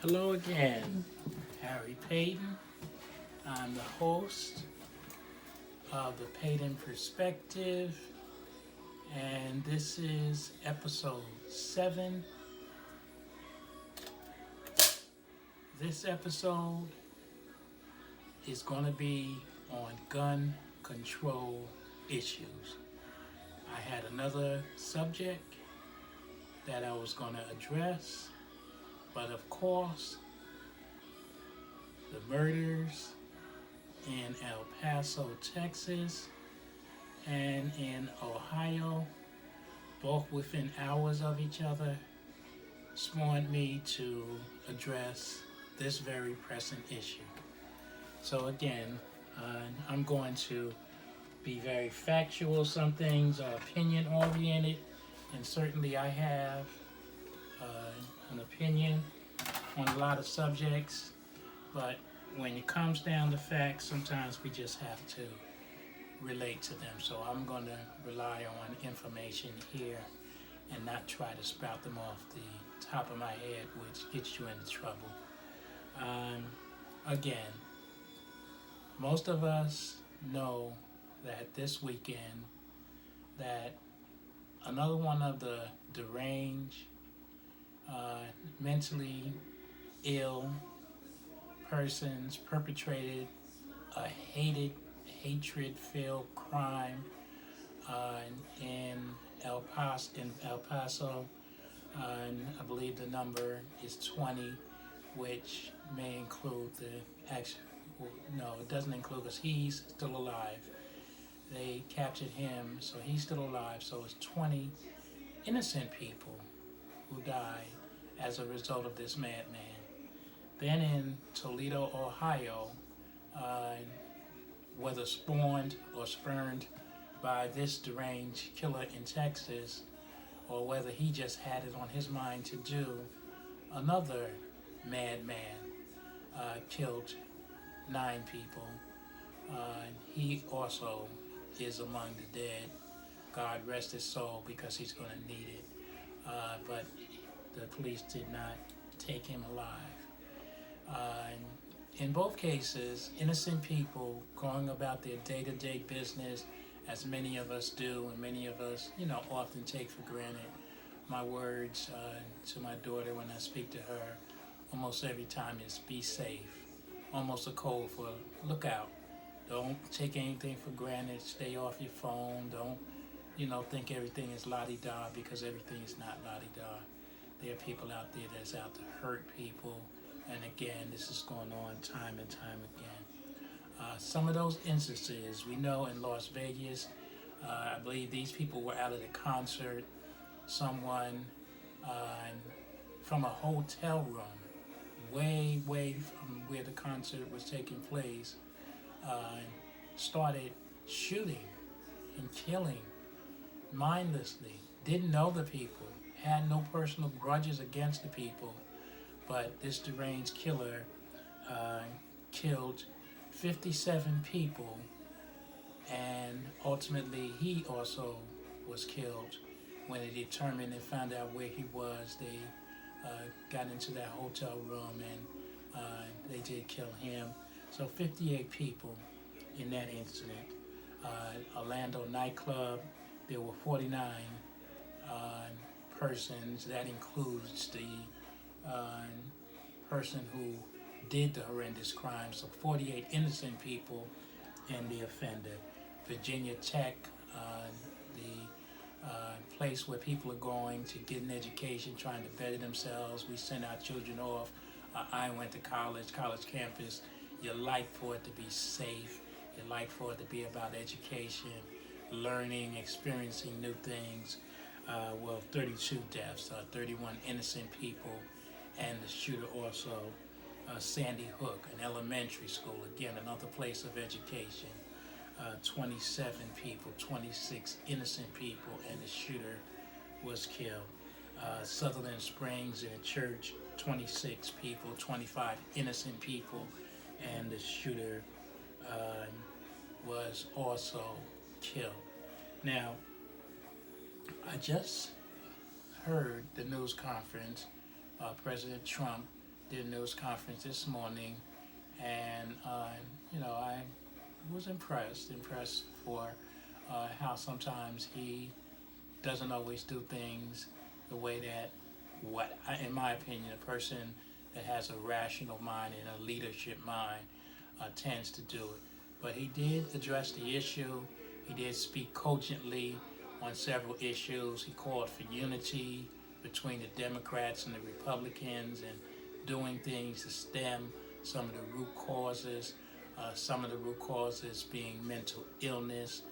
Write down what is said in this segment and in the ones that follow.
Hello again, Harry Paden. I'm the host of the Paden Perspective, and this is episode 7. This episode is going to be on gun control issues. I had another subject that I was going to address, but of course, the murders in El Paso, Texas, and in Ohio, both within hours of each other, spawned me to address this very pressing issue. So again, I'm going to be very factual. Some things are opinion oriented, and certainly I have an opinion on a lot of subjects, but when it comes down to facts, sometimes we just have to relate to them. So I'm going to rely on information here and not try to spout them off the top of my head, which gets you into trouble. Again, most of us know that this weekend that another one of the deranged, mentally ill persons perpetrated a hatred-filled crime in El Paso. And I believe the number is 20, which may include no, it doesn't include because he's still alive. They captured him, so he's still alive. So it's 20 innocent people who died as a result of this madman. Then in Toledo, Ohio, whether spawned or spurned by this deranged killer in Texas, or whether he just had it on his mind to do, another madman killed 9 people. He also is among the dead. God rest his soul, because he's going to need it. But the police did not take him alive. In both cases, innocent people going about their day-to-day business, as many of us do, and many of us, often take for granted. My words to my daughter when I speak to her almost every time is be safe. Almost a code for look out. Don't take anything for granted. Stay off your phone. Don't, think everything is la-di-da, because everything is not la-di-da. There are people out there that's out to hurt people. And again, this is going on time and time again. Some of those instances, we know in Las Vegas, I believe these people were out at a concert. Someone from a hotel room, way from where the concert was taking place, started shooting and killing mindlessly. Didn't know the people, had no personal grudges against the people, but this deranged killer killed 57 people, and ultimately he also was killed. When they determined and found out where he was, they got into that hotel room and they did kill him. So 58 people in that incident. Orlando nightclub, there were 49 persons. That includes the person who did the horrendous crime. So 48 innocent people and the offender. Virginia Tech, the place where people are going to get an education, trying to better themselves. We send our children off. I went to college campus. You like for it to be safe. You like for it to be about education, learning, experiencing new things. 32 deaths, 31 innocent people, and the shooter also. Sandy Hook, an elementary school, again, another place of education. 27 people, 26 innocent people, and the shooter was killed. Sutherland Springs, in a church, 26 people, 25 innocent people, and the shooter was also killed. Now, I just heard the news conference President Trump did a news conference this morning, and I was impressed for how sometimes he doesn't always do things the way that, in my opinion, a person that has a rational mind and a leadership mind tends to do it. But he did address the issue. He did speak cogently on several issues. He called for unity between the Democrats and the Republicans and doing things to stem some of the root causes. Some of the root causes being mental illness.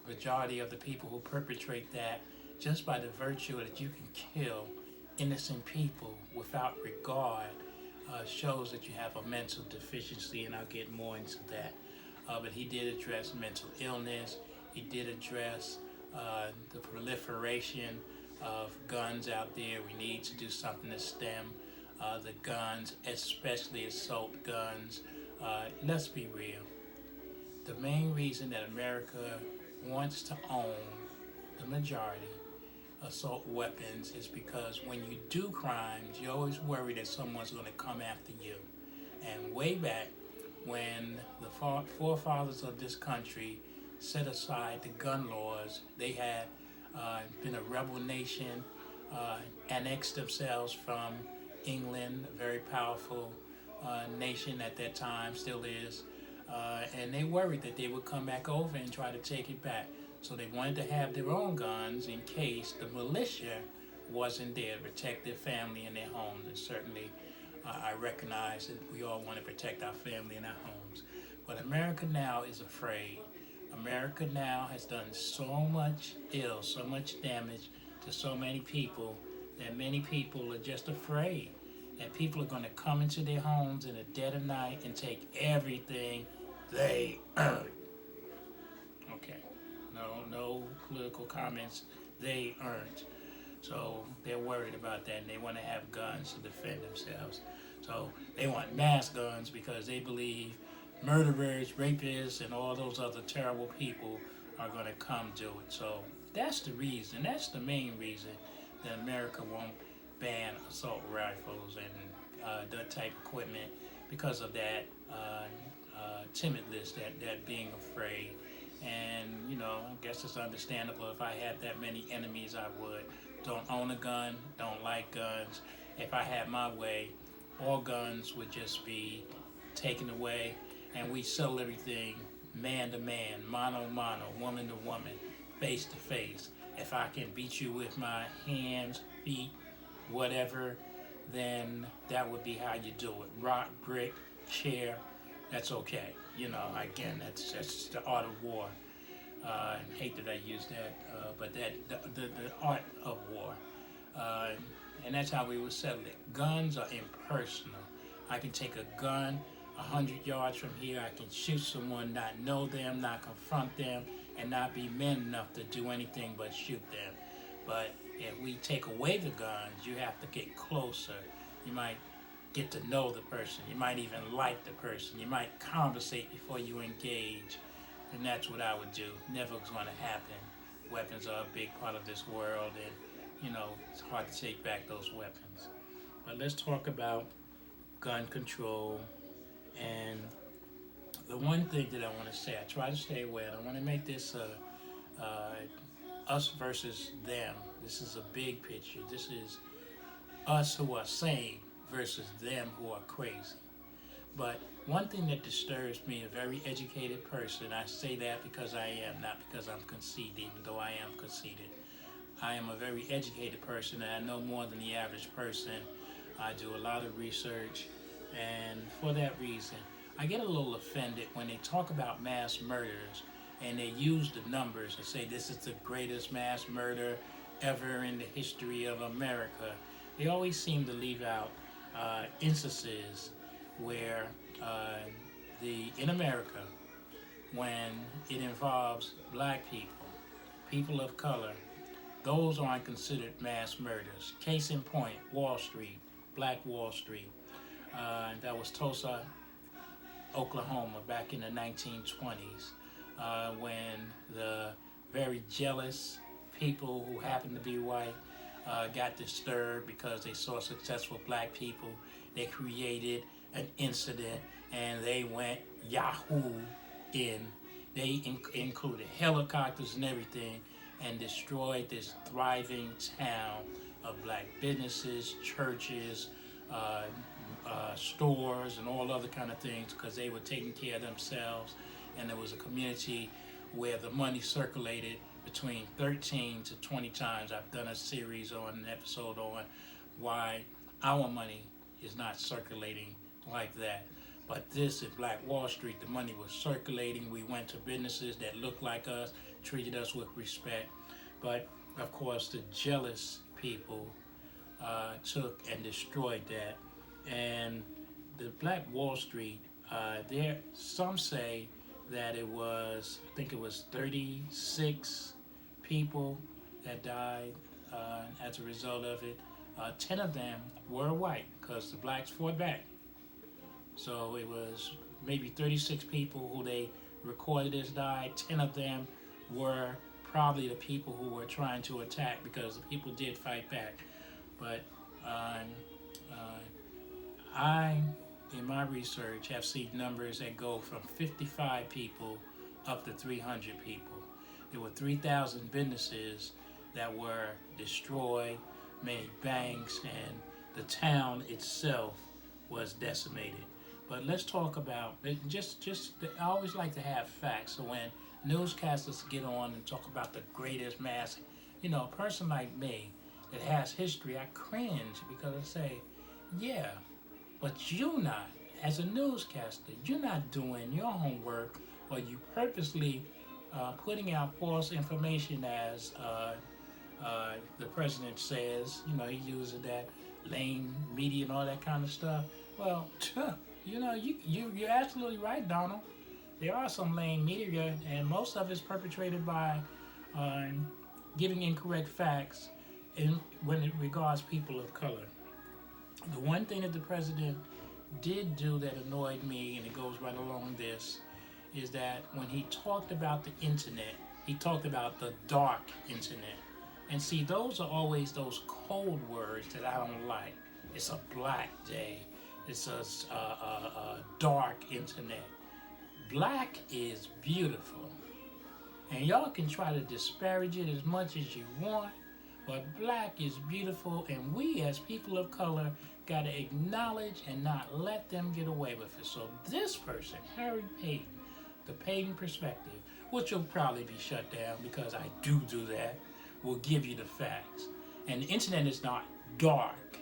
Majority of the people who perpetrate that, just by the virtue that you can kill innocent people without regard, shows that you have a mental deficiency, and I'll get more into that. But he did address mental illness. He did address the proliferation of guns out there. We need to do something to stem the guns, especially assault guns. Let's be real. The main reason that America wants to own the majority assault weapons is because when you do crimes, you always worry that someone's going to come after you. And way back when the forefathers of this country set aside the gun laws, they had been a rebel nation, annexed themselves from England, a very powerful nation at that time, still is, and they worried that they would come back over and try to take it back. So they wanted to have their own guns in case the militia wasn't there to protect their family and their homes. And certainly I recognize that we all want to protect our family and our homes. But America now is afraid. America now has done so much ill, so much damage to so many people that many people are just afraid that people are going to come into their homes in the dead of night and take everything they earned. Okay, no political comments. They earned. So they're worried about that, and they want to have guns to defend themselves. So they want mass guns because they believe murderers, rapists, and all those other terrible people are going to come do it. So that's the reason. That's the main reason that America won't ban assault rifles and that type of equipment, because of that timidness, that being afraid. And I guess it's understandable. If I had that many enemies, I would. Don't own a gun, don't like guns. If I had my way, all guns would just be taken away, and we sell everything man to man, mano a mano, woman to woman, face to face. If I can beat you with my hands, feet, whatever, then that would be how you do it. Rock, brick, chair, that's okay. Again, that's the art of war. I hate that I use that, but the art of war. And that's how we would settle it. Guns are impersonal. I can take a gun 100 yards from here. I can shoot someone, not know them, not confront them, and not be man enough to do anything but shoot them. But if we take away the guns, you have to get closer. You might get to know the person. You might even like the person. You might conversate before you engage. And that's what I would do. Never was going to happen. Weapons are a big part of this world, and it's hard to take back those weapons. But let's talk about gun control. And the one thing that I want to say, I try to stay away. I don't want to make this us versus them. This is a big picture. This is us who are sane versus them who are crazy. But one thing that disturbs me, a very educated person, I say that because I am, not because I'm conceited, even though I am conceited. I am a very educated person, and I know more than the average person. I do a lot of research, and for that reason, I get a little offended when they talk about mass murders and they use the numbers and say this is the greatest mass murder ever in the history of America. They always seem to leave out instances where in America, when it involves black people, people of color, those aren't considered mass murders. Case in point, Wall Street, Black Wall Street. That was Tulsa, Oklahoma, back in the 1920s, when the very jealous people who happened to be white got disturbed because they saw successful black people. They created an incident and they went Yahoo in. They included helicopters and everything and destroyed this thriving town of black businesses, churches, stores, and all other kind of things because they were taking care of themselves. And there was a community where the money circulated between 13 to 20 times. I've done a series on an episode on why our money is not circulating like that. But this at Black Wall Street, the money was circulating. We went to businesses that looked like us, treated us with respect. But of course, the jealous people took and destroyed that. And the Black Wall Street, some say that it was, I think it was 36 people that died as a result of it. 10 of them were white because the blacks fought back. So it was maybe 36 people who they recorded as died. 10 of them were probably the people who were trying to attack because the people did fight back. But I, in my research, have seen numbers that go from 55 people up to 300 people. There were 3,000 businesses that were destroyed, many banks, and the town itself was decimated. But let's talk about, I always like to have facts. So when newscasters get on and talk about the greatest mass, a person like me that has history, I cringe because I say, yeah, but you not, as a newscaster, you're not doing your homework, or you purposely putting out false information as the president says, he uses that lame media and all that kind of stuff. Well, you're absolutely right, Donald. There are some lame media, and most of it's perpetrated by giving incorrect facts when it regards people of color. The one thing that the president did do that annoyed me, and it goes right along this, is that when he talked about the internet, he talked about the dark internet. And see, those are always those cold words that I don't like. It's a black day. It's a dark internet. Black is beautiful. And y'all can try to disparage it as much as you want, but black is beautiful, and we as people of color got to acknowledge and not let them get away with it. So this person, Harry Paden, the Paden perspective, which will probably be shut down because I do that, will give you the facts. And the internet is not dark.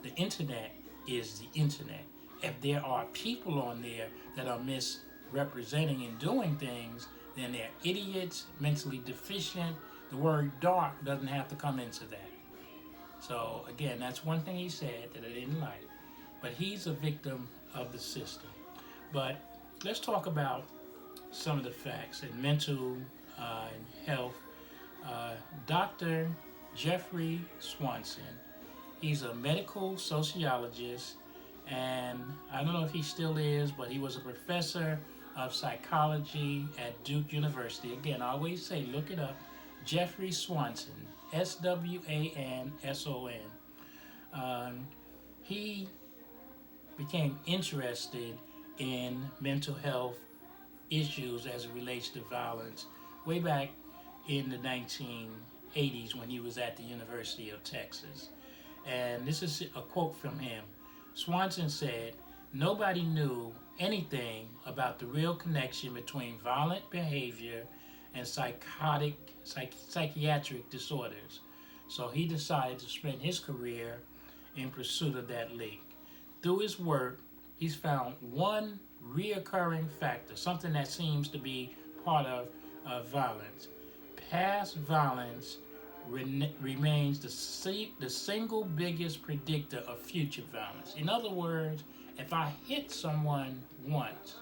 The internet is the internet. If there are people on there that are misrepresenting and doing things, then they're idiots, mentally deficient. The word dark doesn't have to come into that. So again, that's one thing he said that I didn't like. But he's a victim of the system. But let's talk about some of the facts in mental health. Dr. Jeffrey Swanson, he's a medical sociologist, and I don't know if he still is, but he was a professor of psychology at Duke University. Again, I always say, look it up. Jeffrey Swanson, Swanson. He became interested in mental health issues as it relates to violence way back in the 1980s when he was at the University of Texas. And this is a quote from him. Swanson said, "Nobody knew anything about the real connection between violent behavior and psychiatric disorders. So he decided to spend his career in pursuit of that link. Through his work, he's found one reoccurring factor, something that seems to be part of violence. Past violence remains the single biggest predictor of future violence. In other words, if I hit someone once,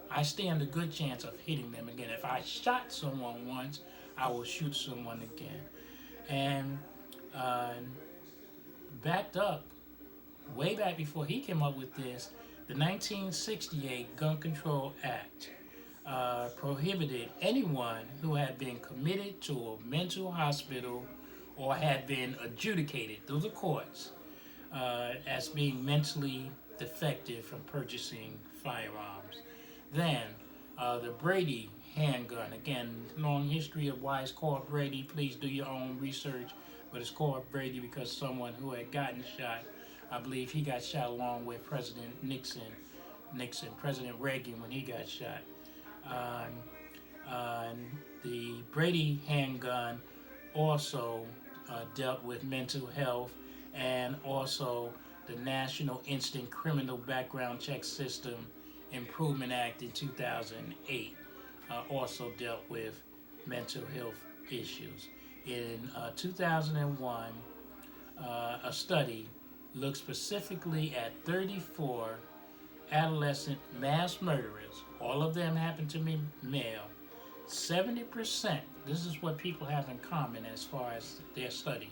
I stand a good chance of hitting them again. If I shot someone once, I will shoot someone again." And backed up, way back before he came up with this, the 1968 Gun Control Act prohibited anyone who had been committed to a mental hospital or had been adjudicated through the courts as being mentally defective from purchasing firearms. Then the Brady handgun. Again, long history of why it's called Brady. Please do your own research. But it's called Brady because someone who had gotten shot, I believe he got shot along with President President Reagan when he got shot. The Brady handgun also dealt with mental health, and also the National Instant Criminal Background Check System Improvement Act in 2008 also dealt with mental health issues. In 2001, a study looked specifically at 34 adolescent mass murderers. All of them happened to be male. 70%, this is what people have in common as far as their study.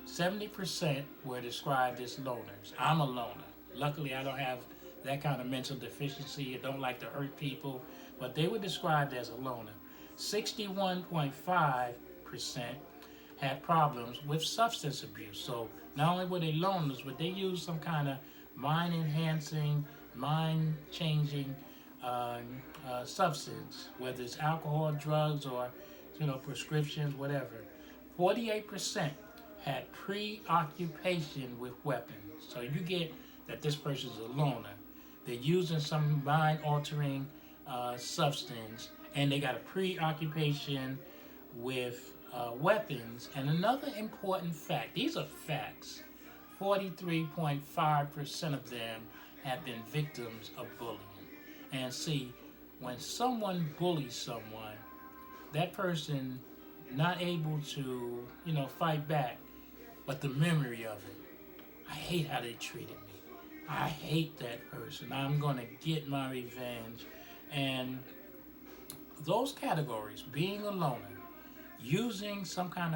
70% were described as loners. I'm a loner. Luckily, I don't have that kind of mental deficiency. I don't like to hurt people, but they were described as a loner. 61.5% had problems with substance abuse. So not only were they loners, but they used some kind of mind-enhancing, mind-changing substance, whether it's alcohol, drugs, or prescriptions, whatever. 48% had preoccupation with weapons. So you get that this person's a loner. They're using some mind-altering substance, and they got a preoccupation with weapons. And another important fact, these are facts, 43.5% of them have been victims of bullying. And see, when someone bullies someone, that person not able to, fight back, but the memory of it. I hate how they treated me. I hate that person. I'm going to get my revenge. And those categories, being a loner, using some kind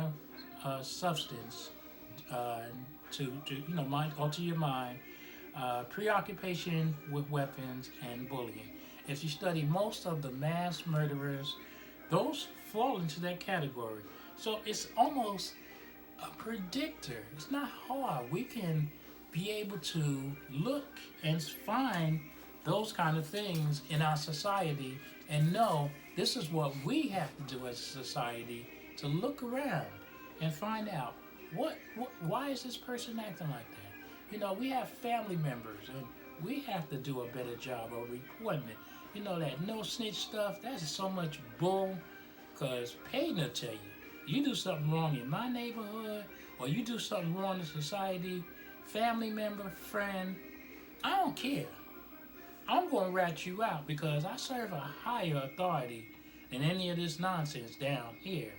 of substance to alter your mind, preoccupation with weapons, and bullying. If you study most of the mass murderers, those fall into that category. So it's almost a predictor. It's not hard. We can be able to look and find those kind of things in our society and know this is what we have to do as a society, to look around and find out why is this person acting like that? We have family members, and we have to do a better job of reporting it. That no snitch stuff, that's so much bull, because Paden will tell you, you do something wrong in my neighborhood, or you do something wrong in society, family member, friend, I don't care. I'm going to rat you out because I serve a higher authority than any of this nonsense down here.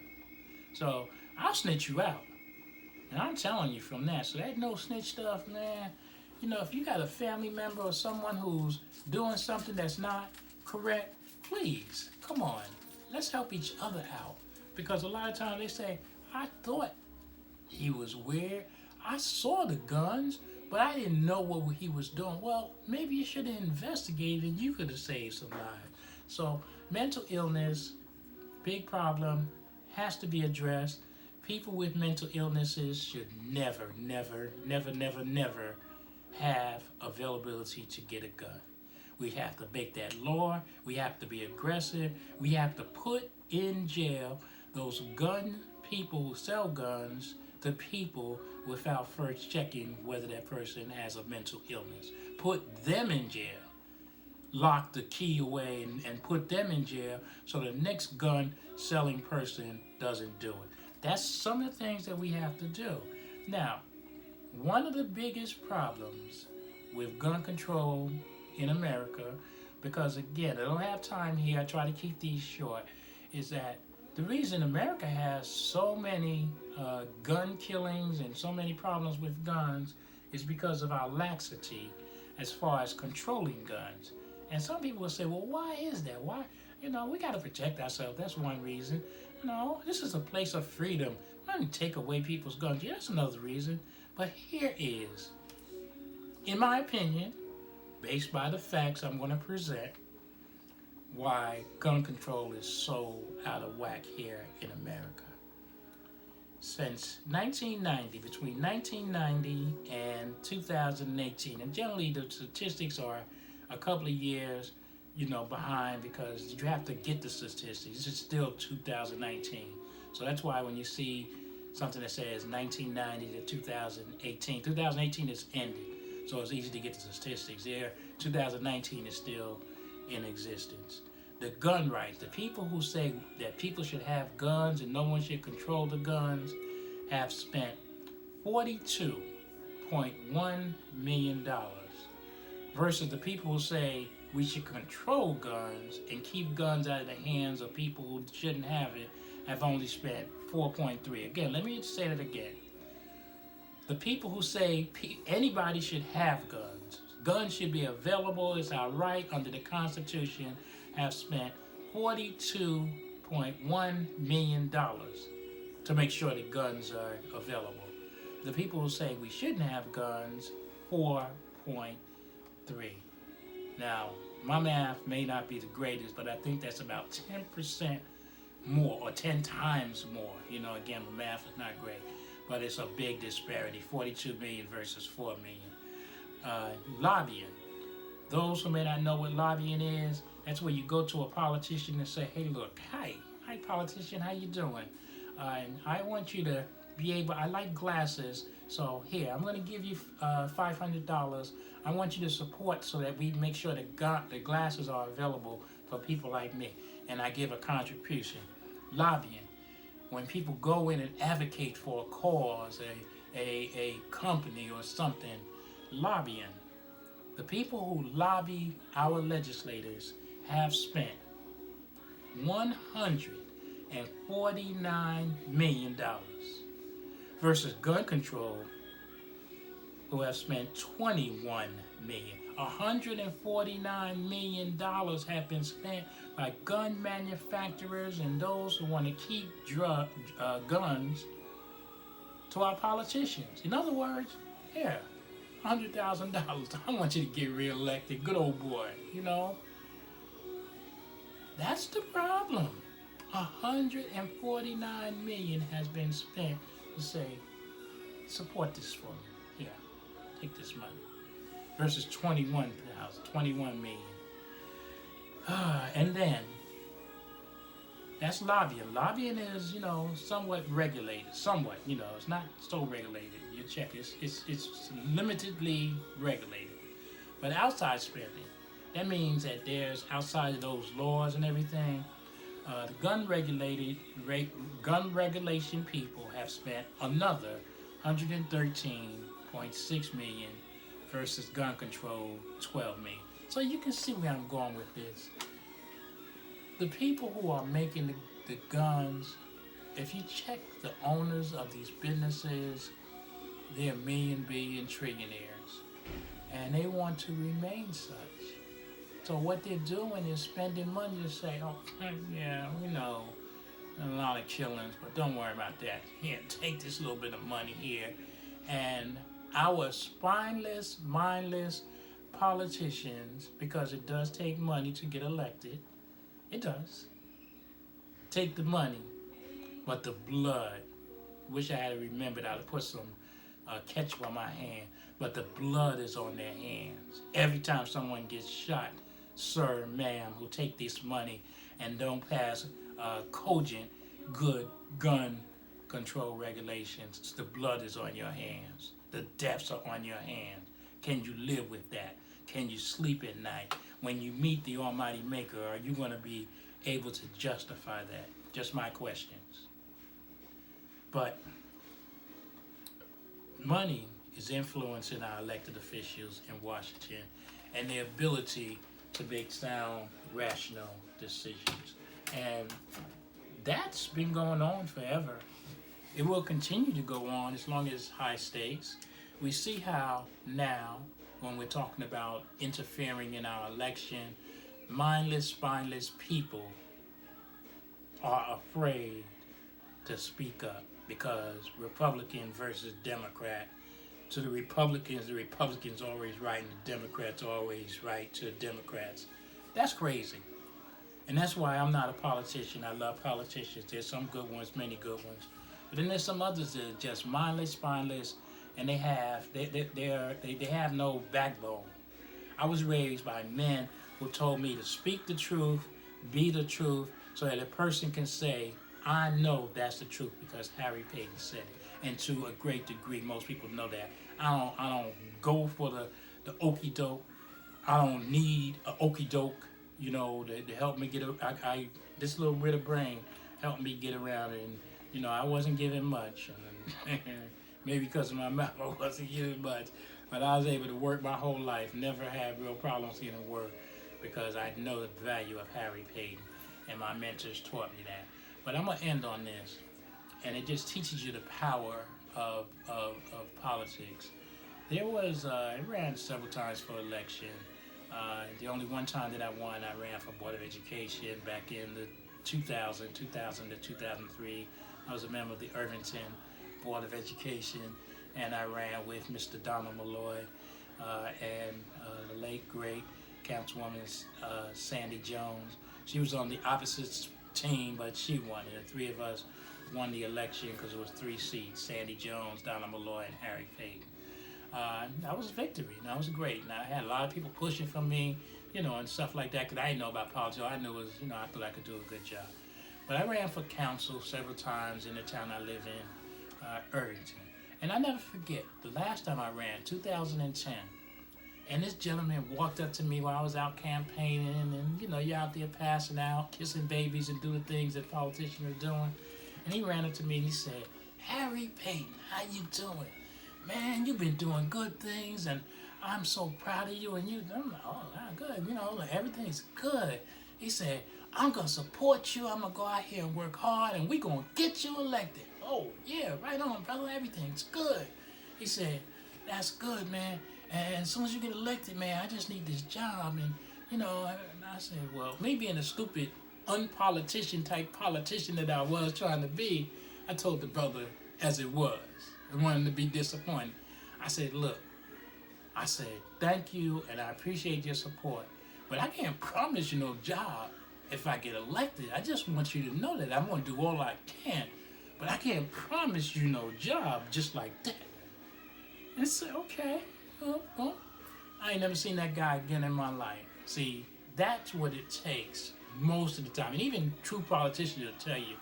So I'll snitch you out. And I'm telling you from that. So that no snitch stuff, man, if you got a family member or someone who's doing something that's not correct, please, come on. Let's help each other out. Because a lot of times they say, I thought he was weird. I saw the guns, but I didn't know what he was doing. Well, maybe you should have investigated and you could have saved some lives. So mental illness, big problem, has to be addressed. People with mental illnesses should never have availability to get a gun. We have to make that law. We have to be aggressive. We have to put in jail those gun people who sell guns to people without first checking whether that person has a mental illness. Put them in jail. Lock the key away and put them in jail so the next gun selling person doesn't do it. That's some of the things that we have to do. Now, one of the biggest problems with gun control in America, because again, I don't have time here, I try to keep these short, is that the reason America has so many gun killings and so many problems with guns is because of our laxity as far as controlling guns. And some people will say, well, why is that? Why? We got to protect ourselves. That's one reason. No, this is a place of freedom. I don't take away people's guns. Yeah, that's another reason. But here is, in my opinion, based by the facts I'm going to present, why gun control is so out of whack here in America. since 1990, between 1990 and 2018, and generally the statistics are a couple of years, behind because you have to get the statistics. This is still 2019, so that's why when you see something that says 1990 to 2018, 2018 is ended, so it's easy to get the statistics. There, 2019 is still in existence. The gun rights, the people who say that people should have guns and no one should control the guns, have spent $42.1 million versus the people who say we should control guns and keep guns out of the hands of people who shouldn't have it, have only spent 4.3. Again, let me say that again. The people who say anybody should have guns, guns should be available, it's our right under the Constitution, have spent $42.1 million to make sure that guns are available. The people who say we shouldn't have guns, 4.3. Now, my math may not be the greatest, but I think that's about 10% more, or 10 times more. Again, my math is not great, but it's a big disparity, 42 million versus 4 million. Lobbying. Those who may not know what lobbying is, that's where you go to a politician and say, hey, look, hi politician, how you doing? And I want you to be able, I like glasses, so here, I'm going to give you $500. I want you to support so that we make sure that the glasses are available for people like me. And I give a contribution. Lobbying. When people go in and advocate for a cause, a company or something, lobbying. The people who lobby our legislators have spent $149 million versus gun control, who have spent $21 million. $149 million have been spent by gun manufacturers and those who want to keep guns to our politicians. In other words, here, $100,000. I want you to get reelected. Good old boy, That's the problem. $149 million has been spent to say, support this for me. Here, take this money. Versus 21 million. And then, that's lobbying. Lobbying is, somewhat regulated. Somewhat, it's not so regulated. You check, it's limitedly regulated. But outside spending, that means that there's, outside of those laws and everything, the gun regulation people have spent another $113.6 million versus gun control, 12 million. So you can see where I'm going with this. The people who are making the guns, if you check the owners of these businesses, they're million, billion, trillionaires. And they want to remain such. So what they're doing is spending money to say, oh, yeah, we know a lot of killings, but don't worry about that. Here, take this little bit of money here. And our spineless, mindless politicians, because it does take money to get elected, it does, take the money, but the blood, wish I had remembered how to put some ketchup on my hand, but the blood is on their hands. Every time someone gets shot, sir, ma'am, who take this money and don't pass cogent, good gun control regulations, the blood is on your hands. The deaths are on your hands. Can you live with that? Can you sleep at night? When you meet the Almighty Maker, are you going to be able to justify that? Just my questions. But money is influencing our elected officials in Washington and their ability to make sound, rational decisions. And that's been going on forever. It will continue to go on as long as high stakes. We see how now, when we're talking about interfering in our election, mindless, spineless people are afraid to speak up because Republican versus Democrat. To the Republicans always right and the Democrats always right to the Democrats. That's crazy. And that's why I'm not a politician. I love politicians. There's some good ones, many good ones. But then there's some others that are just mindless, spineless, and they have no backbone. I was raised by men who told me to speak the truth, be the truth, so that a person can say, I know that's the truth because Harry Paden said it. And to a great degree, most people know that. I don't go for the okey doke. I don't need a okey doke, to help me get this little bit of brain helped me get around, and I wasn't given much. And maybe because of my mouth, I wasn't given much. But I was able to work my whole life, never had real problems getting work because I know the value of Harry Paden, and my mentors taught me that. But I'm going to end on this, and it just teaches you the power of politics. There was, I ran several times for election. The only one time that I won, I ran for Board of Education back in the 2000 to 2003. I was a member of the Irvington Board of Education, and I ran with Mr. Donald Malloy and the late, great Councilwoman Sandy Jones. She was on the opposite team, but she won it. The three of us won the election because it was 3 seats: Sandy Jones, Donald Malloy, and Harry Paden. That was a victory. That was great. And I had a lot of people pushing for me, and stuff like that, because I didn't know about politics. All I knew was, I thought I could do a good job. But I ran for council several times in the town I live in, Irvington. And I never forget, the last time I ran, 2010, and this gentleman walked up to me while I was out campaigning, and you're out there passing out, kissing babies and doing things that politicians are doing. And he ran up to me and he said, Harry Paden, how you doing? Man, you've been doing good things, and I'm so proud of you. And I'm like, oh, good, everything's good. He said, I'm going to support you. I'm going to go out here and work hard, and we're going to get you elected. Oh, yeah, right on, brother. Everything's good. He said, that's good, man. And as soon as you get elected, man, I just need this job. And, and I said, well, me being a stupid, unpolitician type politician that I was trying to be, I told the brother as it was. I wanted to be disappointed. I said, look, thank you, and I appreciate your support, but I can't promise you no job if I get elected. I just want you to know that I'm going to do all I can, but I can't promise you no job just like that. And I said, okay, well, I ain't never seen that guy again in my life. See, that's what it takes most of the time. And even true politicians will tell you,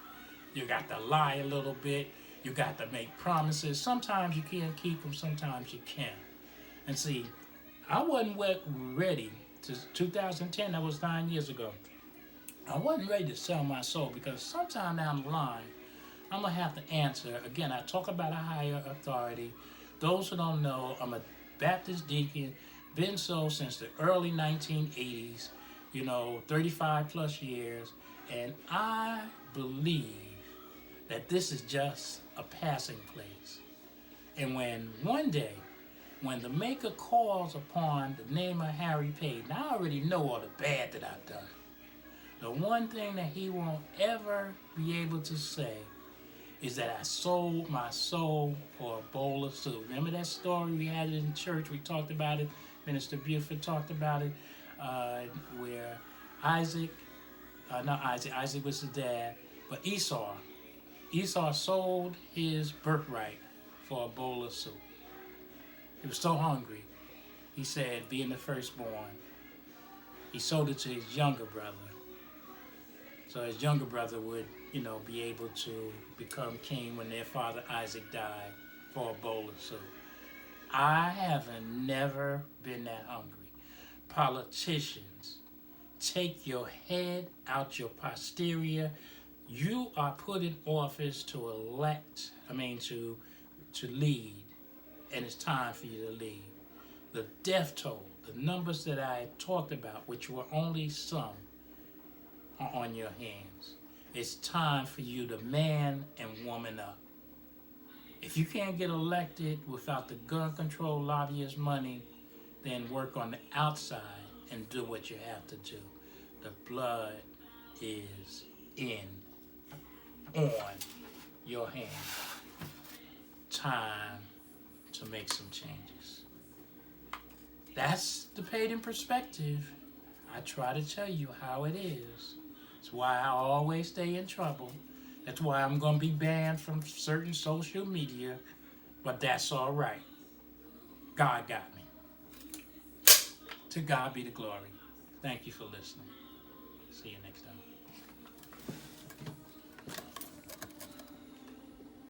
you got to lie a little bit, you got to make promises. Sometimes you can't keep them, sometimes you can. And see, I wasn't ready to 2010, that was 9 years ago. I wasn't ready to sell my soul because sometime down the line, I'm going to have to answer. Again, I talk about a higher authority. Those who don't know, I'm a Baptist deacon, been so since the early 1980s, 35 plus years, and I believe that this is just a passing place. And when one day, when the Maker calls upon the name of Harry Paden, I already know all the bad that I've done. The one thing that he won't ever be able to say is that I sold my soul for a bowl of soup. Remember that story we had in church? We talked about it. Minister Buford talked about it, where Isaac was the dad, but Esau sold his birthright for a bowl of soup. He was so hungry, he said, being the firstborn, he sold it to his younger brother. So his younger brother would, be able to become king when their father Isaac died for a bowl of soup. I haven't never been that hungry. Politicians, take your head out your posterior. You are put in office to lead, and it's time for you to lead. The death toll, the numbers that I talked about, which were only some, are on your hands. It's time for you to man and woman up. If you can't get elected without the gun control lobbyist money, then work on the outside and do what you have to do. The blood is on your hands. Time to make some changes. That's the Paden perspective. I try to tell you how it is. It's why I always stay in trouble. That's why I'm going to be banned from certain social media, but that's all right. God got me. To God be the glory. Thank you for listening. See you next time.